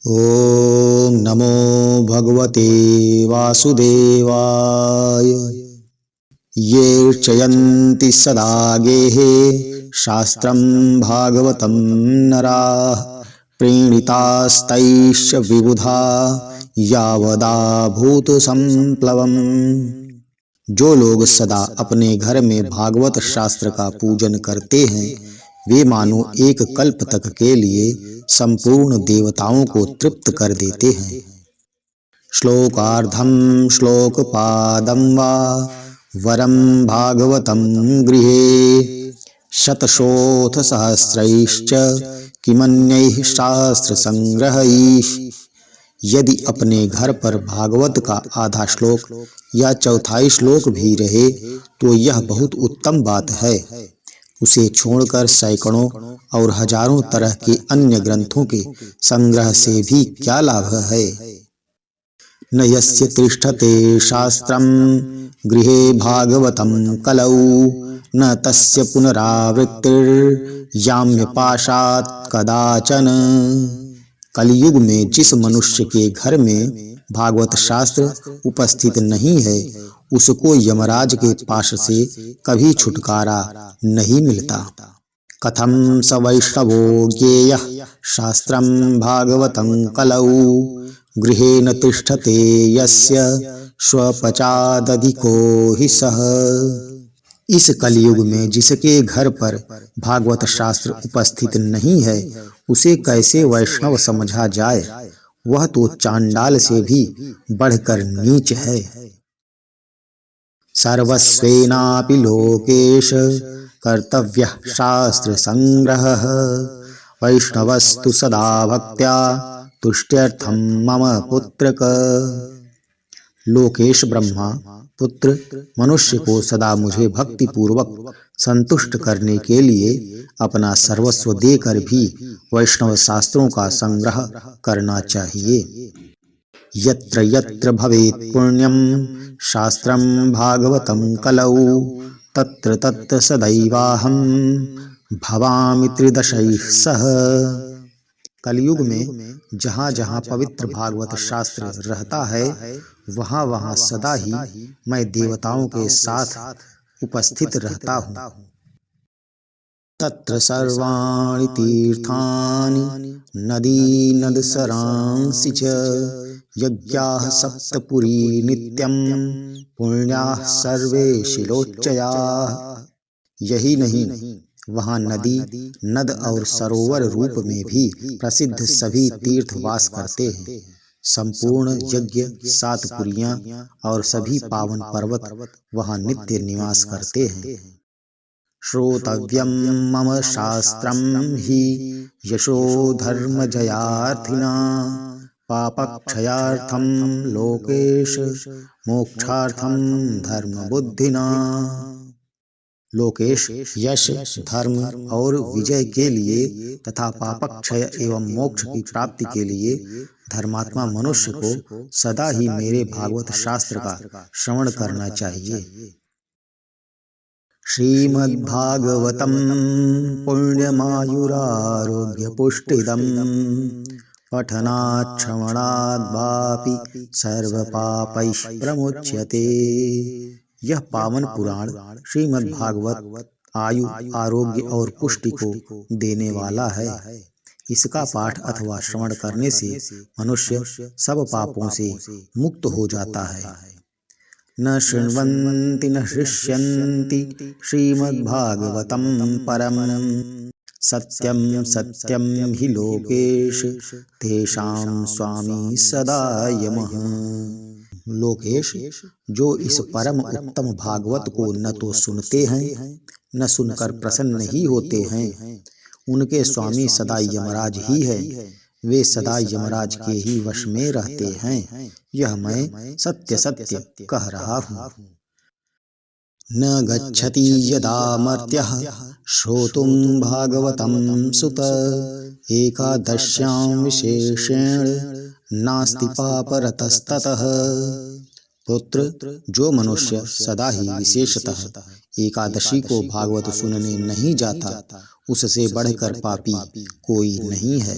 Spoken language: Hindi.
ओम नमो भगवते वासुदेवाय। ये चयन्ति सदा गेहे शास्त्रं भागवतं नराः प्रीणितास्तैश्च विबुधा यावदा भूत संप्लवम्। जो लोग सदा अपने घर में भागवत शास्त्र का पूजन करते हैं वे मानो एक कल्प तक के लिए संपूर्ण देवताओं को तृप्त कर देते हैं। श्लोकार्धं श्लोकपादं वा वरं भागवतं गृहे शतशोथ सहस्रैश्च किमन्यैः शास्त्र संग्रहैः। यदि अपने घर पर भागवत का आधा श्लोक या चौथाई श्लोक भी रहे तो यह बहुत उत्तम बात है। उसे छोड़कर सैकड़ों और हजारों तरह के अन्य ग्रंथों के संग्रह से भी क्या लाभ है। न यस्य तिष्ठते शास्त्रं गृहे भागवतं कलौ न तस्य पुनरावृत्तिर्याम्यपाशात् कदाचन। कलयुग में जिस मनुष्य के घर में भागवत शास्त्र उपस्थित नहीं है उसको यमराज के पाश से कभी छुटकारा नहीं मिलता। कथं स वैष्णवो ज्ञेयः शास्त्रं भागवतं कलौ गृहे न तिष्ठते यस्य स्वपचादधिको हि सः। इस कलयुग में जिसके घर पर भागवत शास्त्र उपस्थित नहीं है उसे कैसे वैष्णव समझा जाए। वह तो चांडाल से भी बढ़कर नीच है। सर्वस्वेनापि लोकेश कर्तव्यः शास्त्र संग्रहः वैष्णवस्तु सदा भक्त्या तुष्ट्यर्थं मम पुत्रक। लोकेश ब्रह्मा पुत्र मनुष्य को सदा मुझे भक्ति पूर्वक संतुष्ट करने के लिए अपना सर्वस्व देकर भी वैष्णव शास्त्रों का संग्रह करना चाहिए। यत्र यत्र भवेत् पुण्यं शास्त्रं भागवतं कलौ तत्र तत्र सदैवाहं भवामि त्रिदशैः सह। कलयुग में जहाँ जहाँ पवित्र भागवत शास्त्र रहता है वहाँ वहाँ सदा ही मैं देवताओं के साथ उपस्थित रहता हूँ। तत्र सर्वाणि तीर्थानि नदी नदसरांसि च यज्ञाः सप्तपुरी नित्यं पुण्याः सर्वे शिलोच्चयाः। यही नहीं वहाँ नदी नद और सरोवर रूप में भी प्रसिद्ध सभी तीर्थ वास करते हैं। संपूर्ण यज्ञ सात पुरियां और सभी पावन पर्वत वहाँ नित्य निवास करते हैं। श्रोतव्यं मम शास्त्रं हि यशो धर्म जयार्थिना पापक्षयार्थं लोकेश मोक्षार्थं धर्म बुद्धिना। लोकेश यश धर्म और विजय के लिए तथा पापक्षय एवं मोक्ष की प्राप्ति के लिए धर्मात्मा मनुष्य को सदा ही मेरे भागवत शास्त्र का श्रवण करना चाहिए। श्रीमद्भागवतं पुण्यमायुरारोग्य पुष्टिदं पठनात् श्रवणात् वापि सर्वपापैः प्रमुच्यते। यह पावन पुराण श्रीमद्भागवत आयु आरोग्य और पुष्टि को देने वाला है। इसका पाठ अथवा श्रवण करने से मनुष्य सब पापों से मुक्त हो जाता है। न शृण्वन्ति न हृष्यन्ति श्रीमद्भागवतं परम सत्यं सत्यं हि लोकेश तेषां स्वामी सदा यमः। लोकेश जो इस परम उत्तम भागवत को न तो सुनते हैं न सुनकर प्रसन्न ही होते हैं उनके स्वामी सदा यमराज ही है। वे सदा यमराज के ही वश में रहते हैं। यह मैं सत्य सत्य कह रहा हूँ। न गच्छति यदा मर्त्यः श्रोतुं भागवतं सुत एकादश्यां विशेषेण नास्ति पापरतस्ततः। पुत्र जो मनुष्य सदा ही विशेषतः एकादशी को भागवत सुनने नहीं जाता उससे बढ़कर पापी कोई नहीं है।